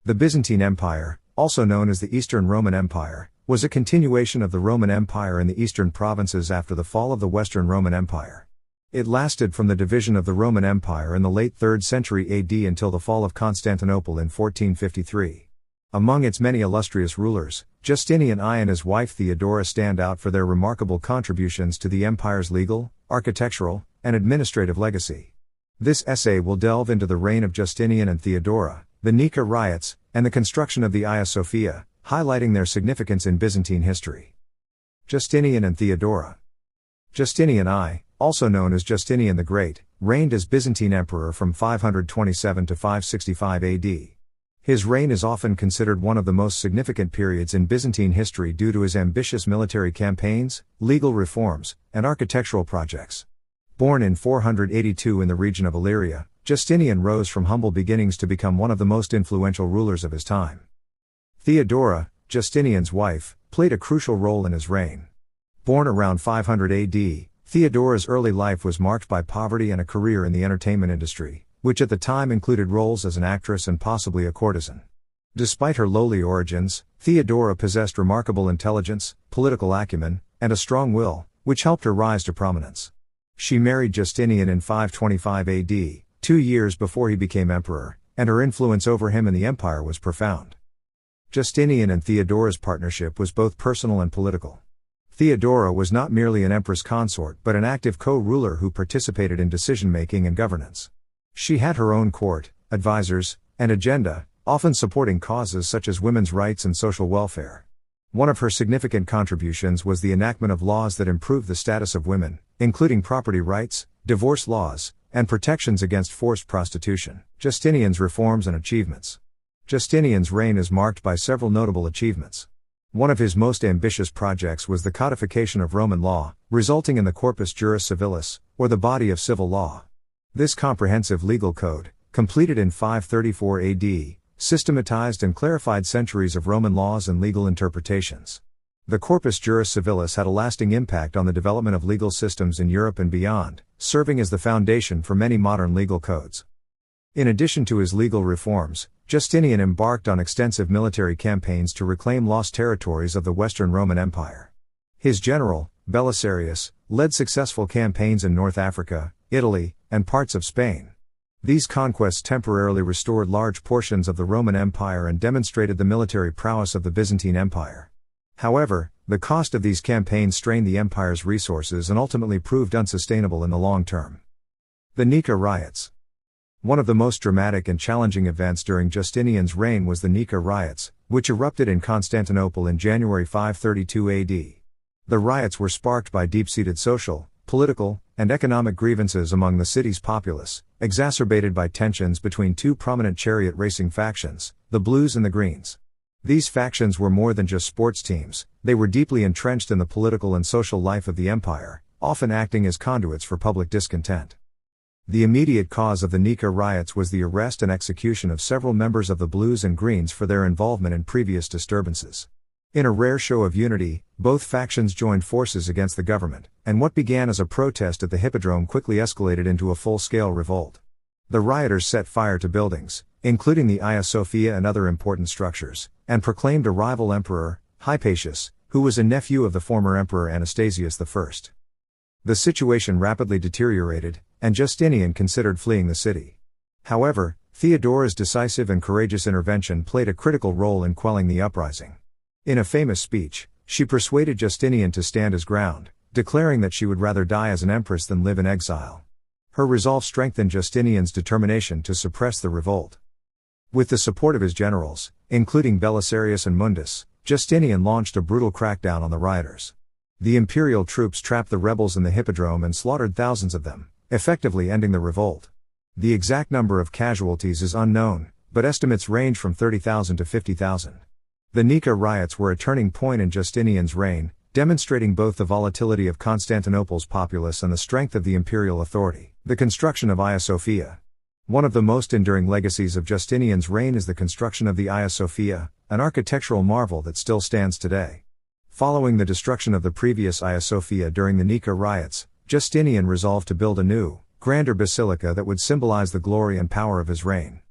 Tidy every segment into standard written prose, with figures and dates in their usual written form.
The Byzantine Empire, also known as the Eastern Roman Empire, was a continuation of the Roman Empire in the eastern provinces after the fall of the Western Roman Empire. It lasted from the division of the Roman Empire in the late 3rd century AD until the fall of Constantinople in 1453. Among its many illustrious rulers, Justinian I and his wife Theodora stand out for their remarkable contributions to the empire's legal, architectural, and administrative legacy. This essay will delve into the reign of Justinian and Theodora, the Nika riots, and the construction of the Hagia Sophia, highlighting their significance in Byzantine history. Justinian and Theodora. Justinian I, also known as Justinian the Great, reigned as Byzantine emperor from 527 to 565 AD. His reign is often considered one of the most significant periods in Byzantine history due to his ambitious military campaigns, legal reforms, and architectural projects. Born in 482 in the region of Illyria, Justinian rose from humble beginnings to become one of the most influential rulers of his time. Theodora, Justinian's wife, played a crucial role in his reign. Born around 500 AD, Theodora's early life was marked by poverty and a career in the entertainment industry, which at the time included roles as an actress and possibly a courtesan. Despite her lowly origins, Theodora possessed remarkable intelligence, political acumen, and a strong will, which helped her rise to prominence. She married Justinian in 525 AD, 2 years before he became emperor, and her influence over him and the empire was profound. Justinian and Theodora's partnership was both personal and political. Theodora was not merely an empress consort but an active co-ruler who participated in decision-making and governance. She had her own court, advisors, and agenda, often supporting causes such as women's rights and social welfare. One of her significant contributions was the enactment of laws that improved the status of women, including property rights, divorce laws, and protections against forced prostitution. Justinian's reforms and achievements. Justinian's reign is marked by several notable achievements. One of his most ambitious projects was the codification of Roman law, resulting in the Corpus Juris Civilis, or the body of civil law. This comprehensive legal code, completed in 534 AD, systematized and clarified centuries of Roman laws and legal interpretations. The Corpus Juris Civilis had a lasting impact on the development of legal systems in Europe and beyond, serving as the foundation for many modern legal codes. In addition to his legal reforms, Justinian embarked on extensive military campaigns to reclaim lost territories of the Western Roman Empire. His general, Belisarius, led successful campaigns in North Africa, Italy, and parts of Spain. These conquests temporarily restored large portions of the Roman Empire and demonstrated the military prowess of the Byzantine Empire. However, the cost of these campaigns strained the empire's resources and ultimately proved unsustainable in the long term. The Nika riots. One of the most dramatic and challenging events during Justinian's reign was the Nika riots, which erupted in Constantinople in January 532 AD. The riots were sparked by deep-seated social, political, and economic grievances among the city's populace, exacerbated by tensions between two prominent chariot racing factions, the Blues and the Greens. These factions were more than just sports teams, they were deeply entrenched in the political and social life of the empire, often acting as conduits for public discontent. The immediate cause of the Nika riots was the arrest and execution of several members of the Blues and Greens for their involvement in previous disturbances. In a rare show of unity, both factions joined forces against the government, and what began as a protest at the Hippodrome quickly escalated into a full-scale revolt. The rioters set fire to buildings, including the Hagia Sophia and other important structures, and proclaimed a rival emperor, Hypatius, who was a nephew of the former emperor Anastasius I. The situation rapidly deteriorated, and Justinian considered fleeing the city. However, Theodora's decisive and courageous intervention played a critical role in quelling the uprising. In a famous speech, she persuaded Justinian to stand his ground, declaring that she would rather die as an empress than live in exile. Her resolve strengthened Justinian's determination to suppress the revolt. With the support of his generals, including Belisarius and Mundus, Justinian launched a brutal crackdown on the rioters. The imperial troops trapped the rebels in the Hippodrome and slaughtered thousands of them, effectively ending the revolt. The exact number of casualties is unknown, but estimates range from 30,000 to 50,000. The Nika riots were a turning point in Justinian's reign, demonstrating both the volatility of Constantinople's populace and the strength of the imperial authority. The construction of Hagia Sophia. One of the most enduring legacies of Justinian's reign is the construction of the Hagia Sophia, an architectural marvel that still stands today. Following the destruction of the previous Hagia Sophia during the Nika riots, Justinian resolved to build a new, grander basilica that would symbolize the glory and power of his reign.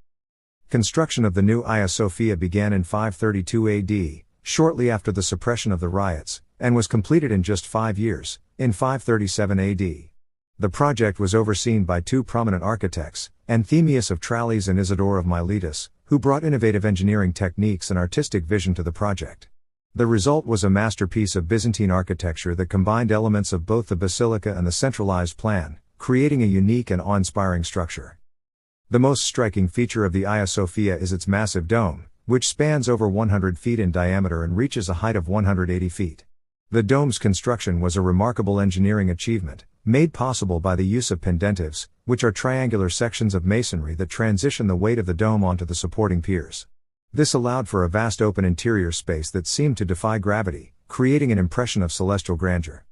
Construction of the new Hagia Sophia began in 532 AD, shortly after the suppression of the riots, and was completed in just 5 years, in 537 AD. The project was overseen by two prominent architects, Anthemius of Tralles and Isidore of Miletus, who brought innovative engineering techniques and artistic vision to the project. The result was a masterpiece of Byzantine architecture that combined elements of both the basilica and the centralized plan, creating a unique and awe-inspiring structure. The most striking feature of the Hagia Sophia is its massive dome, which spans over 100 feet in diameter and reaches a height of 180 feet. The dome's construction was a remarkable engineering achievement, made possible by the use of pendentives, which are triangular sections of masonry that transition the weight of the dome onto the supporting piers. This allowed for a vast open interior space that seemed to defy gravity, creating an impression of celestial grandeur.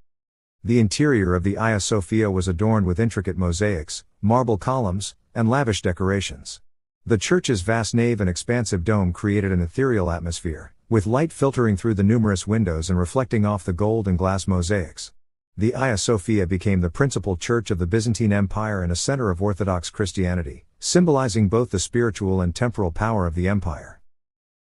The interior of the Hagia Sophia was adorned with intricate mosaics, marble columns, and lavish decorations. The church's vast nave and expansive dome created an ethereal atmosphere, with light filtering through the numerous windows and reflecting off the gold and glass mosaics. The Hagia Sophia became the principal church of the Byzantine Empire and a center of Orthodox Christianity, symbolizing both the spiritual and temporal power of the empire.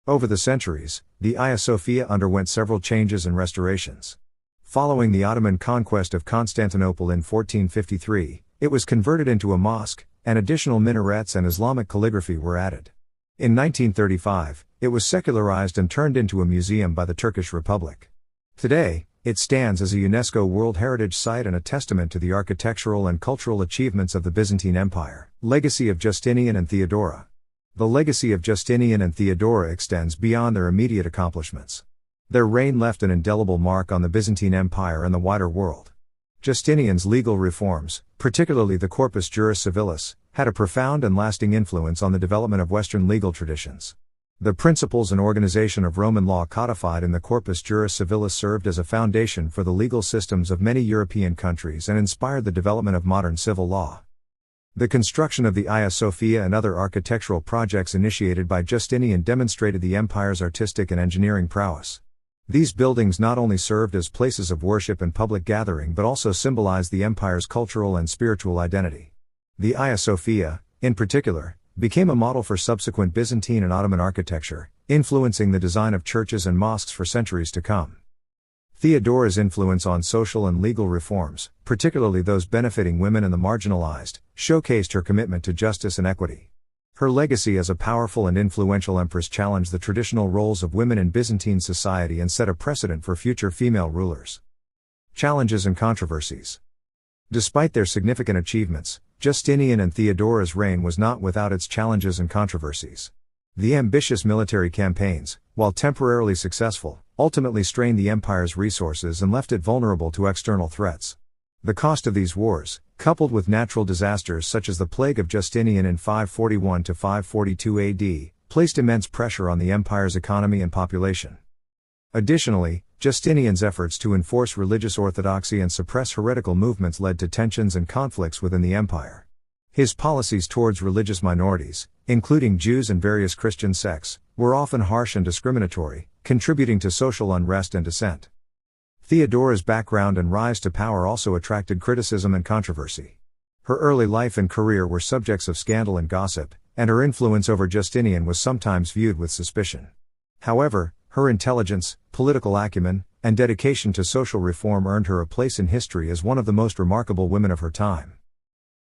Over the centuries, the Hagia Sophia underwent several changes and restorations. Following the Ottoman conquest of Constantinople in 1453, it was converted into a mosque, and additional minarets and Islamic calligraphy were added. In 1935, it was secularized and turned into a museum by the Turkish Republic. Today, it stands as a UNESCO World Heritage Site and a testament to the architectural and cultural achievements of the Byzantine Empire. Legacy of Justinian and Theodora. The legacy of Justinian and Theodora extends beyond their immediate accomplishments. Their reign left an indelible mark on the Byzantine Empire and the wider world. Justinian's legal reforms, particularly the Corpus Juris Civilis, had a profound and lasting influence on the development of Western legal traditions. The principles and organization of Roman law codified in the Corpus Juris Civilis served as a foundation for the legal systems of many European countries and inspired the development of modern civil law. The construction of the Hagia Sophia and other architectural projects initiated by Justinian demonstrated the empire's artistic and engineering prowess. These buildings not only served as places of worship and public gathering but also symbolized the empire's cultural and spiritual identity. The Hagia Sophia, in particular, became a model for subsequent Byzantine and Ottoman architecture, influencing the design of churches and mosques for centuries to come. Theodora's influence on social and legal reforms, particularly those benefiting women and the marginalized, showcased her commitment to justice and equity. Her legacy as a powerful and influential empress challenged the traditional roles of women in Byzantine society and set a precedent for future female rulers. Challenges and controversies. Despite their significant achievements, Justinian and Theodora's reign was not without its challenges and controversies. The ambitious military campaigns, while temporarily successful, ultimately strained the empire's resources and left it vulnerable to external threats. The cost of these wars, coupled with natural disasters such as the plague of Justinian in 541 to 542 AD, placed immense pressure on the empire's economy and population. Additionally, Justinian's efforts to enforce religious orthodoxy and suppress heretical movements led to tensions and conflicts within the empire. His policies towards religious minorities, including Jews and various Christian sects, were often harsh and discriminatory, contributing to social unrest and dissent. Theodora's background and rise to power also attracted criticism and controversy. Her early life and career were subjects of scandal and gossip, and her influence over Justinian was sometimes viewed with suspicion. However, her intelligence, political acumen, and dedication to social reform earned her a place in history as one of the most remarkable women of her time.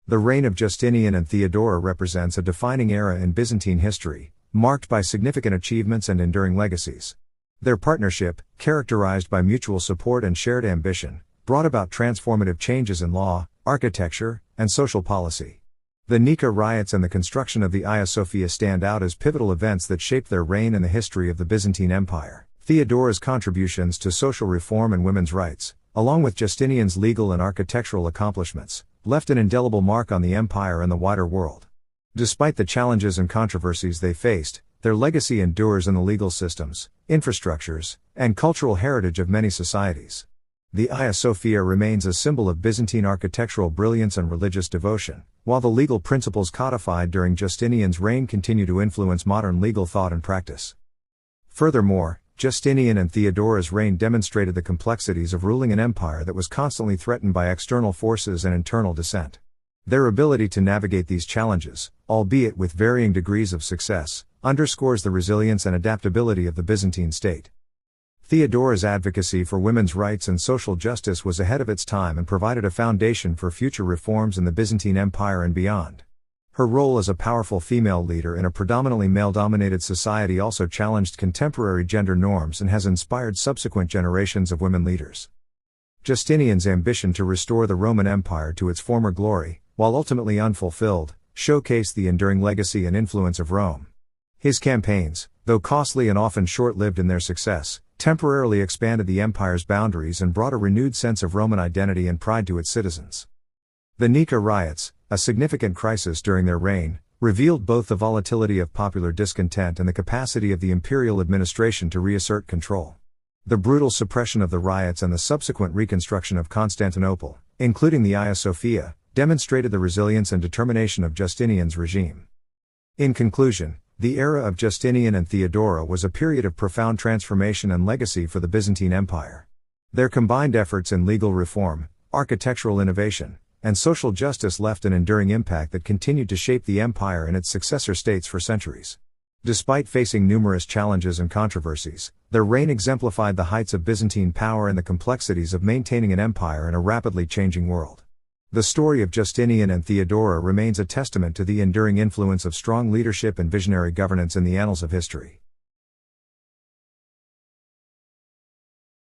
The reign of Justinian and Theodora represents a defining era in Byzantine history, marked by significant achievements and enduring legacies. Their partnership, characterized by mutual support and shared ambition, brought about transformative changes in law, architecture, and social policy. The Nika riots and the construction of the Hagia Sophia stand out as pivotal events that shaped their reign and the history of the Byzantine Empire. Theodora's contributions to social reform and women's rights, along with Justinian's legal and architectural accomplishments, left an indelible mark on the empire and the wider world. Despite the challenges and controversies they faced, their legacy endures in the legal systems, infrastructures, and cultural heritage of many societies. The Hagia Sophia remains a symbol of Byzantine architectural brilliance and religious devotion, while the legal principles codified during Justinian's reign continue to influence modern legal thought and practice. Furthermore, Justinian and Theodora's reign demonstrated the complexities of ruling an empire that was constantly threatened by external forces and internal dissent. Their ability to navigate these challenges, albeit with varying degrees of success, underscores the resilience and adaptability of the Byzantine state. Theodora's advocacy for women's rights and social justice was ahead of its time and provided a foundation for future reforms in the Byzantine Empire and beyond. Her role as a powerful female leader in a predominantly male-dominated society also challenged contemporary gender norms and has inspired subsequent generations of women leaders. Justinian's ambition to restore the Roman Empire to its former glory, while ultimately unfulfilled, showcased the enduring legacy and influence of Rome. His campaigns, though costly and often short-lived in their success, temporarily expanded the empire's boundaries and brought a renewed sense of Roman identity and pride to its citizens. The Nika riots, a significant crisis during their reign, revealed both the volatility of popular discontent and the capacity of the imperial administration to reassert control. The brutal suppression of the riots and the subsequent reconstruction of Constantinople, including the Hagia Sophia, demonstrated the resilience and determination of Justinian's regime. In conclusion, the era of Justinian and Theodora was a period of profound transformation and legacy for the Byzantine Empire. Their combined efforts in legal reform, architectural innovation, and social justice left an enduring impact that continued to shape the empire and its successor states for centuries. Despite facing numerous challenges and controversies, their reign exemplified the heights of Byzantine power and the complexities of maintaining an empire in a rapidly changing world. The story of Justinian and Theodora remains a testament to the enduring influence of strong leadership and visionary governance in the annals of history.